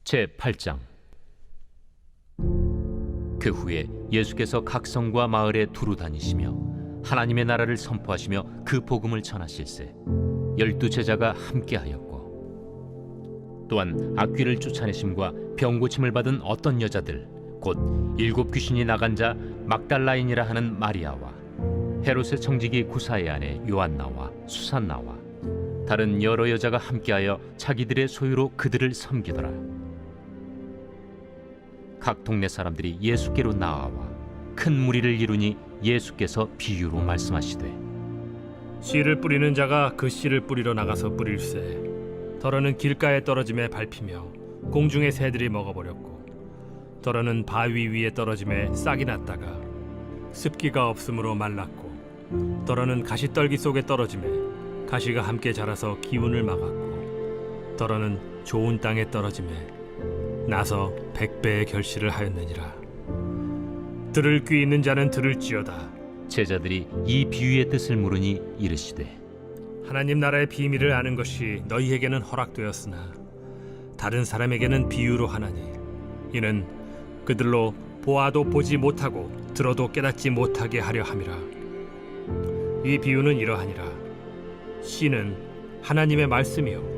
제8장. 그 후에 예수께서 각 성과 마을에 두루 다니시며 하나님의 나라를 선포하시며 그 복음을 전하실세 12 제자가 함께하였고, 또한 악귀를 쫓아내심과 병 고침을 받은 어떤 여자들 곧 7 귀신이 나간 자 막달라인이라 하는 마리아와 헤롯의 청지기 구사의 아내 요한나와 수산나와 다른 여러 여자가 함께하여 자기들의 소유로 그들을 섬기더라. 각 동네 사람들이 예수께로 나아와 큰 무리를 이루니 예수께서 비유로 말씀하시되, 씨를 뿌리는 자가 그 씨를 뿌리러 나가서 뿌릴새 더러는 길가에 떨어짐에 밟히며 공중의 새들이 먹어버렸고, 더러는 바위 위에 떨어짐에 싹이 났다가 습기가 없으므로 말랐고, 더러는 가시떨기 속에 떨어짐에 가시가 함께 자라서 기운을 막았고, 더러는 좋은 땅에 떨어짐에 나서 100배의 결실을 하였느니라. 들을 귀 있는 자는 들을지어다. 제자들이 이 비유의 뜻을 물으니 이르시되, 하나님 나라의 비밀을 아는 것이 너희에게는 허락되었으나 다른 사람에게는 비유로 하나니, 이는 그들로 보아도 보지 못하고 들어도 깨닫지 못하게 하려 함이라. 이 비유는 이러하니라. 씨는 하나님의 말씀이요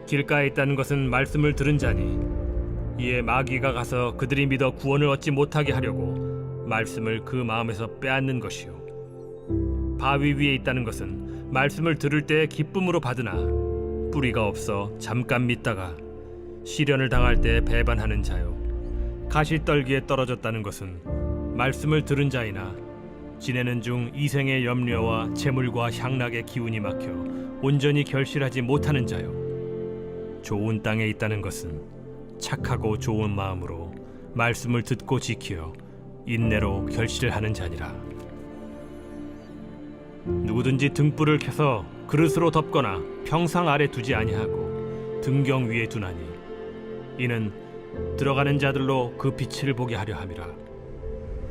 길가에 있다는 것은 말씀을 들은 자니, 이에 마귀가 가서 그들이 믿어 구원을 얻지 못하게 하려고 말씀을 그 마음에서 빼앗는 것이요 바위 위에 있다는 것은 말씀을 들을 때에 기쁨으로 받으나 뿌리가 없어 잠깐 믿다가 시련을 당할 때 배반하는 자요 가시떨기에 떨어졌다는 것은 말씀을 들은 자이나 지내는 중 이생의 염려와 재물과 향락의 기운이 막혀 온전히 결실하지 못하는 자요 좋은 땅에 있다는 것은 착하고 좋은 마음으로 말씀을 듣고 지키어 인내로 결실을 하는 자니라. 누구든지 등불을 켜서 그릇으로 덮거나 평상 아래 두지 아니하고 등경 위에 두나니, 이는 들어가는 자들로 그 빛을 보게 하려 함이라.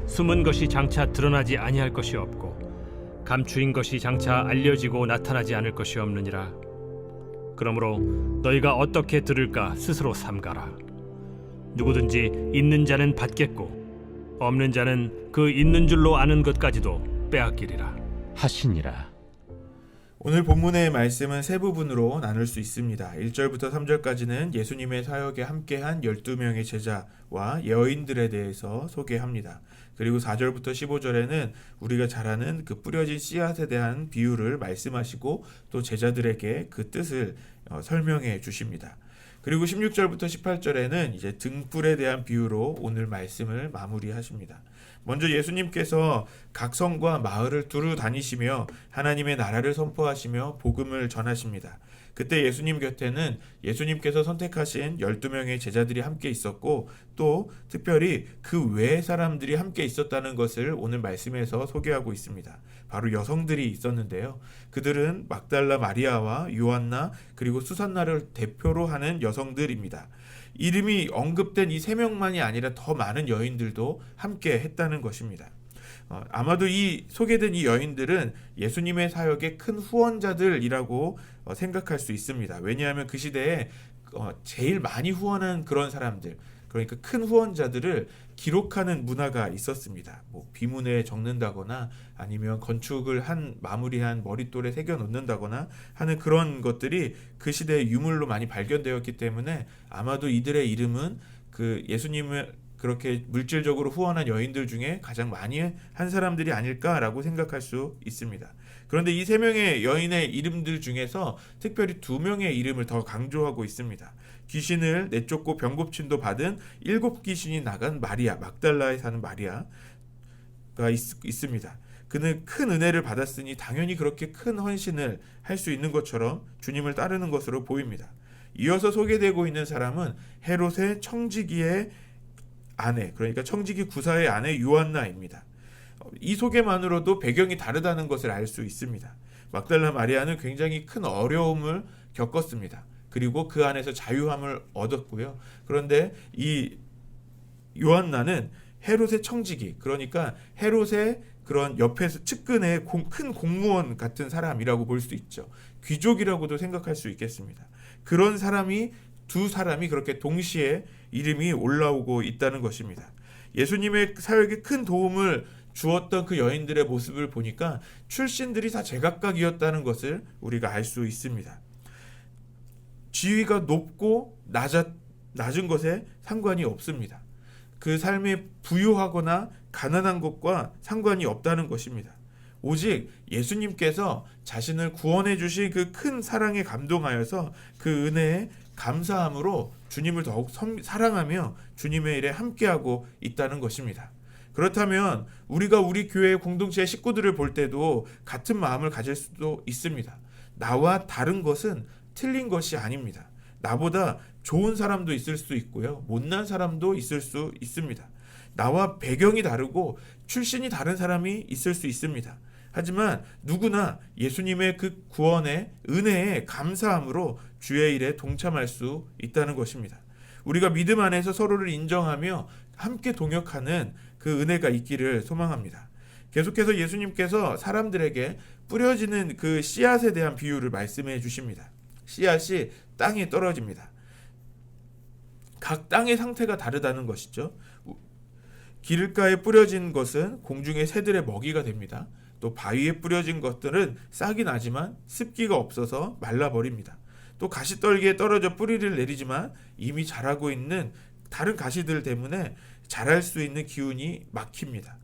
숨은 것이 장차 드러나지 아니할 것이 없고 감추인 것이 장차 알려지고 나타나지 않을 것이 없느니라. 그러므로 너희가 어떻게 들을까 스스로 삼가라. 누구든지 있는 자는 받겠고 없는 자는 그 있는 줄로 아는 것까지도 빼앗기리라 하시니라. 오늘 본문의 말씀은 세 부분으로 나눌 수 있습니다. 1절부터 3절까지는 예수님의 사역에 함께한 12명의 제자와 여인들에 대해서 소개합니다. 그리고 4절부터 15절에는 우리가 잘 아는 그 뿌려진 씨앗에 대한 비유를 말씀하시고 또 제자들에게 그 뜻을 설명해 주십니다. 그리고 16절부터 18절에는 이제 등불에 대한 비유로 오늘 말씀을 마무리하십니다. 먼저 예수님께서 각 성과 마을을 두루 다니시며 하나님의 나라를 선포하시며 복음을 전하십니다. 그때 예수님 곁에는 예수님께서 선택하신 12명의 제자들이 함께 있었고, 또 특별히 그 외의 사람들이 함께 있었다는 것을 오늘 말씀에서 소개하고 있습니다. 바로 여성들이 있었는데요. 그들은 막달라 마리아와 요한나 그리고 수산나를 대표로 하는 여성들입니다. 이름이 언급된 이 세 명만이 아니라 더 많은 여인들도 함께 했다는 것입니다. 아마도 이 소개된 이 여인들은 예수님의 사역의 큰 후원자들이라고 생각할 수 있습니다. 왜냐하면 그 시대에 제일 많이 후원한 그런 사람들, 그러니까 큰 후원자들을 기록하는 문화가 있었습니다. 비문에 적는다거나 아니면 건축을 마무리한 머릿돌에 새겨 놓는다거나 하는 그런 것들이 그 시대의 유물로 많이 발견되었기 때문에 아마도 이들의 이름은 그 예수님을 그렇게 물질적으로 후원한 여인들 중에 가장 많이 한 사람들이 아닐까라고 생각할 수 있습니다. 그런데 이 3명의 여인의 이름들 중에서 특별히 2명의 이름을 더 강조하고 있습니다. 귀신을 내쫓고 병고침도 받은 7 귀신이 나간 마리아, 막달라에 사는 마리아가 있습니다. 그는 큰 은혜를 받았으니 당연히 그렇게 큰 헌신을 할 수 있는 것처럼 주님을 따르는 것으로 보입니다. 이어서 소개되고 있는 사람은 헤롯의 청지기의 아내, 그러니까 청지기 구사의 아내 요한나입니다. 이 소개만으로도 배경이 다르다는 것을 알 수 있습니다. 막달라 마리아는 굉장히 큰 어려움을 겪었습니다. 그리고 그 안에서 자유함을 얻었고요. 그런데 이 요한나는 헤롯의 청지기, 그러니까 헤롯의 그런 옆에서 측근의 큰 공무원 같은 사람이라고 볼 수 있죠. 귀족이라고도 생각할 수 있겠습니다. 그런 사람이 두 사람이 그렇게 동시에 이름이 올라오고 있다는 것입니다. 예수님의 사역에 큰 도움을 주었던 그 여인들의 모습을 보니까 출신들이 다 제각각이었다는 것을 우리가 알 수 있습니다. 지위가 높고 낮은 것에 상관이 없습니다. 그 삶이 부유하거나 가난한 것과 상관이 없다는 것입니다. 오직 예수님께서 자신을 구원해 주신 그 큰 사랑에 감동하여서 그 은혜에 감사함으로 주님을 더욱 사랑하며 주님의 일에 함께하고 있다는 것입니다. 그렇다면 우리가 우리 교회 공동체의 식구들을 볼 때도 같은 마음을 가질 수도 있습니다. 나와 다른 것은 틀린 것이 아닙니다. 나보다 좋은 사람도 있을 수 있고요. 못난 사람도 있을 수 있습니다. 나와 배경이 다르고 출신이 다른 사람이 있을 수 있습니다. 하지만 누구나 예수님의 그 구원의 은혜에 감사함으로 주의 일에 동참할 수 있다는 것입니다. 우리가 믿음 안에서 서로를 인정하며 함께 동역하는 그 은혜가 있기를 소망합니다. 계속해서 예수님께서 사람들에게 뿌려지는 그 씨앗에 대한 비유를 말씀해 주십니다. 씨앗이 땅에 떨어집니다. 각 땅의 상태가 다르다는 것이죠. 길가에 뿌려진 것은 공중의 새들의 먹이가 됩니다. 또 바위에 뿌려진 것들은 싹이 나지만 습기가 없어서 말라버립니다. 또 가시떨기에 떨어져 뿌리를 내리지만 이미 자라고 있는 다른 가시들 때문에 자랄 수 있는 기운이 막힙니다.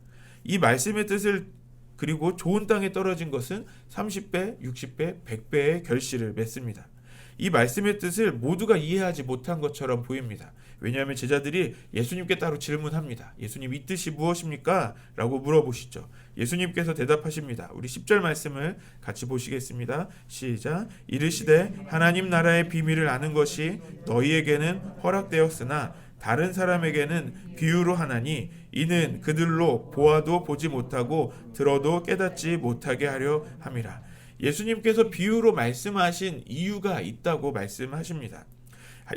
이 말씀의 뜻을 그리고 좋은 땅에 떨어진 것은 30배, 60배, 100배의 결실을 맺습니다. 이 말씀의 뜻을 모두가 이해하지 못한 것처럼 보입니다. 왜냐하면 제자들이 예수님께 따로 질문합니다. 예수님, 이 뜻이 무엇입니까? 라고 물어보시죠. 예수님께서 대답하십니다. 우리 10절 말씀을 같이 보시겠습니다. 시작. 이르시되 하나님 나라의 비밀을 아는 것이 너희에게는 허락되었으나 다른 사람에게는 비유로 하나니 이는 그들로 보아도 보지 못하고 들어도 깨닫지 못하게 하려 함이라. 예수님께서 비유로 말씀하신 이유가 있다고 말씀하십니다.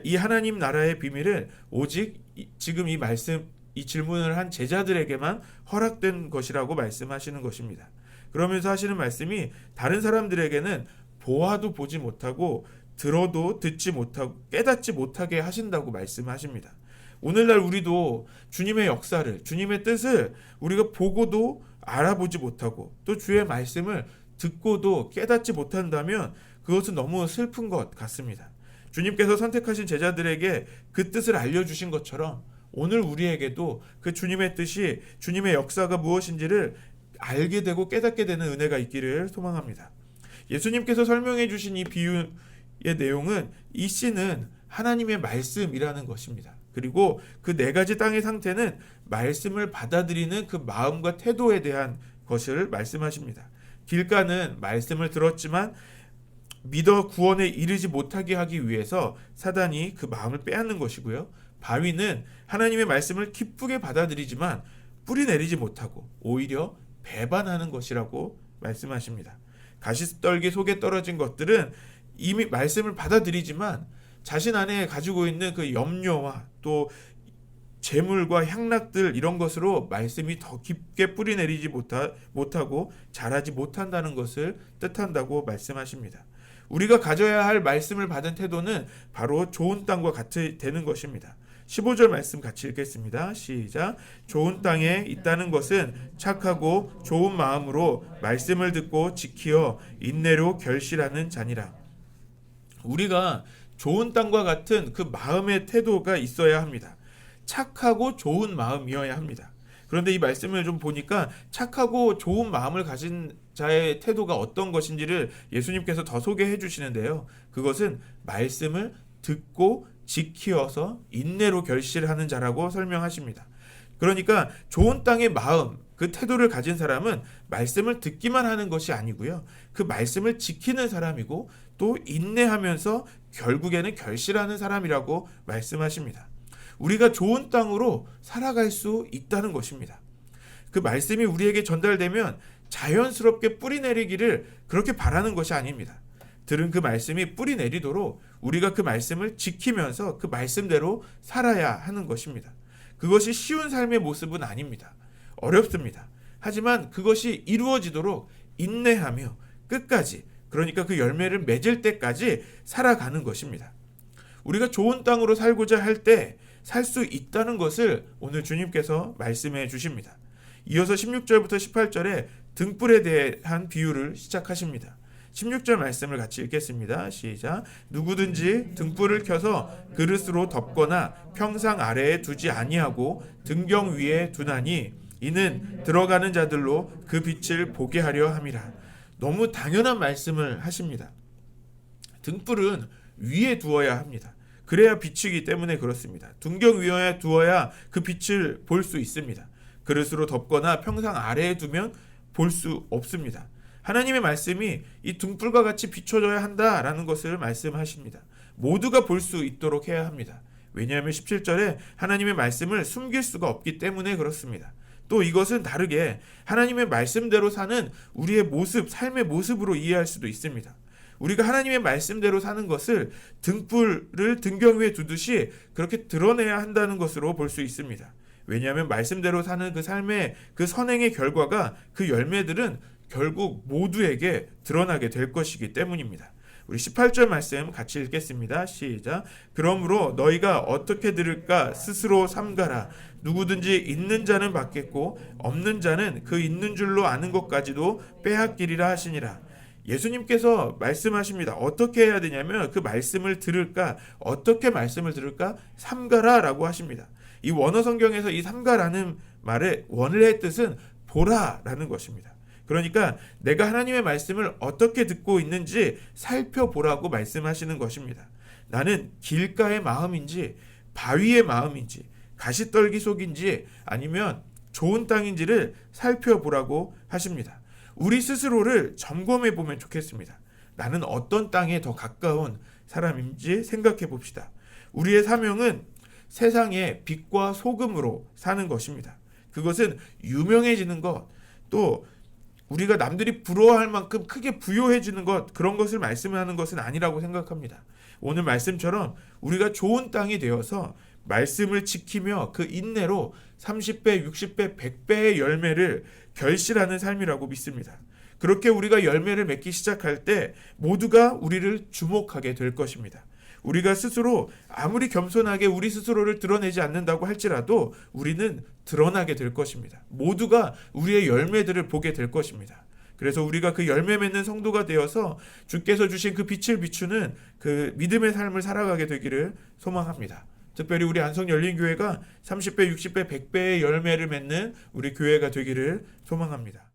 이 하나님 나라의 비밀을 오직 지금 이 질문을 한 제자들에게만 허락된 것이라고 말씀하시는 것입니다. 그러면서 하시는 말씀이 다른 사람들에게는 보아도 보지 못하고 들어도 듣지 못하고 깨닫지 못하게 하신다고 말씀하십니다. 오늘날 우리도 주님의 역사를, 주님의 뜻을 우리가 보고도 알아보지 못하고 또 주의 말씀을 듣고도 깨닫지 못한다면 그것은 너무 슬픈 것 같습니다. 주님께서 선택하신 제자들에게 그 뜻을 알려주신 것처럼 오늘 우리에게도 그 주님의 뜻이, 주님의 역사가 무엇인지를 알게 되고 깨닫게 되는 은혜가 있기를 소망합니다. 예수님께서 설명해 주신 이 비유의 내용은 이 씨는 하나님의 말씀이라는 것입니다. 그리고 그 네 가지 땅의 상태는 말씀을 받아들이는 그 마음과 태도에 대한 것을 말씀하십니다. 길가는 말씀을 들었지만 믿어 구원에 이르지 못하게 하기 위해서 사단이 그 마음을 빼앗는 것이고요. 바위는 하나님의 말씀을 기쁘게 받아들이지만 뿌리 내리지 못하고 오히려 배반하는 것이라고 말씀하십니다. 가시떨기 속에 떨어진 것들은 이미 말씀을 받아들이지만 자신 안에 가지고 있는 그 염려와 또 재물과 향락들 이런 것으로 말씀이 더 깊게 뿌리 내리지 못하고 자라지 못한다는 것을 뜻한다고 말씀하십니다. 우리가 가져야 할 말씀을 받은 태도는 바로 좋은 땅과 같이 되는 것입니다. 15절 말씀 같이 읽겠습니다. 시작. 좋은 땅에 있다는 것은 착하고 좋은 마음으로 말씀을 듣고 지키어 인내로 결실하는 자니라. 우리가 좋은 땅과 같은 그 마음의 태도가 있어야 합니다. 착하고 좋은 마음이어야 합니다. 그런데 이 말씀을 좀 보니까 착하고 좋은 마음을 가진 자의 태도가 어떤 것인지를 예수님께서 더 소개해 주시는데요. 그것은 말씀을 듣고 지키어서 인내로 결실하는 자라고 설명하십니다. 그러니까 좋은 땅의 마음, 그 태도를 가진 사람은 말씀을 듣기만 하는 것이 아니고요. 그 말씀을 지키는 사람이고 또 인내하면서 결국에는 결실하는 사람이라고 말씀하십니다. 우리가 좋은 땅으로 살아갈 수 있다는 것입니다. 그 말씀이 우리에게 전달되면 자연스럽게 뿌리 내리기를 그렇게 바라는 것이 아닙니다. 들은 그 말씀이 뿌리 내리도록 우리가 그 말씀을 지키면서 그 말씀대로 살아야 하는 것입니다. 그것이 쉬운 삶의 모습은 아닙니다. 어렵습니다. 하지만 그것이 이루어지도록 인내하며 끝까지, 그러니까 그 열매를 맺을 때까지 살아가는 것입니다. 우리가 좋은 땅으로 살고자 할 때 살 수 있다는 것을 오늘 주님께서 말씀해 주십니다. 이어서 16절부터 18절에 등불에 대한 비유를 시작하십니다. 16절 말씀을 같이 읽겠습니다. 시작. 누구든지 등불을 켜서 그릇으로 덮거나 평상 아래에 두지 아니하고 등경 위에 두나니 이는 들어가는 자들로 그 빛을 보게 하려 함이라. 너무 당연한 말씀을 하십니다. 등불은 위에 두어야 합니다. 그래야 빛이기 때문에 그렇습니다. 등경 위에 두어야 그 빛을 볼 수 있습니다. 그릇으로 덮거나 평상 아래에 두면 볼 수 없습니다. 하나님의 말씀이 이 등불과 같이 비춰져야 한다라는 것을 말씀하십니다. 모두가 볼 수 있도록 해야 합니다. 왜냐하면 17절에 하나님의 말씀을 숨길 수가 없기 때문에 그렇습니다. 또 이것은 다르게 하나님의 말씀대로 사는 우리의 모습, 삶의 모습으로 이해할 수도 있습니다. 우리가 하나님의 말씀대로 사는 것을 등불을 등경 위에 두듯이 그렇게 드러내야 한다는 것으로 볼 수 있습니다. 왜냐하면 말씀대로 사는 그 삶의 그 선행의 결과가 그 열매들은 결국 모두에게 드러나게 될 것이기 때문입니다. 우리 18절 말씀 같이 읽겠습니다. 시작. 그러므로 너희가 어떻게 들을까 스스로 삼가라. 누구든지 있는 자는 받겠고 없는 자는 그 있는 줄로 아는 것까지도 빼앗기리라 하시니라. 예수님께서 말씀하십니다. 어떻게 해야 되냐면 그 말씀을 들을까, 어떻게 말씀을 들을까? 삼가라라고 하십니다. 이 원어 성경에서 이 삼가라는 말의 원래의 뜻은 보라라는 것입니다. 그러니까 내가 하나님의 말씀을 어떻게 듣고 있는지 살펴보라고 말씀하시는 것입니다. 나는 길가의 마음인지 바위의 마음인지 가시떨기 속인지 아니면 좋은 땅인지를 살펴보라고 하십니다. 우리 스스로를 점검해 보면 좋겠습니다. 나는 어떤 땅에 더 가까운 사람인지 생각해 봅시다. 우리의 사명은 세상의 빛과 소금으로 사는 것입니다. 그것은 유명해지는 것, 또 우리가 남들이 부러워할 만큼 크게 부요해지는 것, 그런 것을 말씀하는 것은 아니라고 생각합니다. 오늘 말씀처럼 우리가 좋은 땅이 되어서 말씀을 지키며 그 인내로 30배, 60배, 100배의 열매를 결실하는 삶이라고 믿습니다. 그렇게 우리가 열매를 맺기 시작할 때 모두가 우리를 주목하게 될 것입니다. 우리가 스스로 아무리 겸손하게 우리 스스로를 드러내지 않는다고 할지라도 우리는 드러나게 될 것입니다. 모두가 우리의 열매들을 보게 될 것입니다. 그래서 우리가 그 열매 맺는 성도가 되어서 주께서 주신 그 빛을 비추는 그 믿음의 삶을 살아가게 되기를 소망합니다. 특별히 우리 안성열린교회가 30배, 60배, 100배의 열매를 맺는 우리 교회가 되기를 소망합니다.